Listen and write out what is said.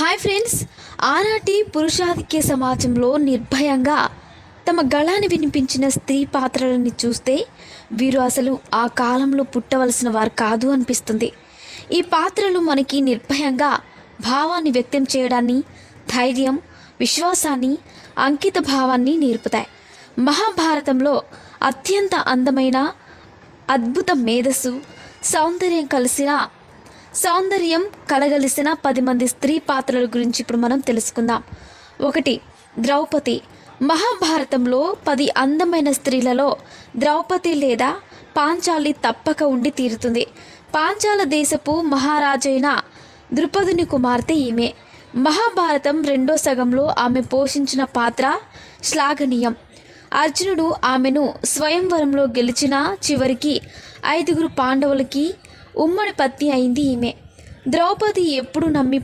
Hi friends, ఆనాటి పురుషాధిక్య సమాజంలో నిర్భయంగా తమ గళాన్ని వినిపించిన స్త్రీ పాత్రలని చూస్తే వీరు అసలు ఆ కాలంలో పుట్టవలసిన వారు కాదు అనిపిస్తుంది. ఈ పాత్రలు మనకి నిర్భయంగా భావాన్ని వ్యక్తం చేయడాన్ని, ధైర్యం, విశ్వాసాన్ని, అంకిత భావాన్ని నేర్పుతాయి. మహాభారతంలో అత్యంత అందమైన, అద్భుత మేధస్సు, సౌందర్యం కలగలిసిన 10 మంది స్త్రీ పాత్రల గురించి ఇప్పుడు మనం తెలుసుకుందాం. 1. ద్రౌపది. మహాభారతంలో 10 అందమైన స్త్రీలలో ద్రౌపది లేదా పాంచాలి తప్పక ఉండి తీరుతుంది. పాంచాల దేశపు మహారాజైన ద్రుపదుని కుమార్తె ఈమె. మహాభారతం 2వ సగంలో ఆమె పోషించిన పాత్ర శ్లాఘనీయం. అర్జునుడు ఆమెను స్వయంవరంలో గెలిచిన చివరికి 5 పాండవులకి ఉమ్మడి పత్ని అయింది ఈమె. ద్రౌపది ఎప్పుడు నమ్మి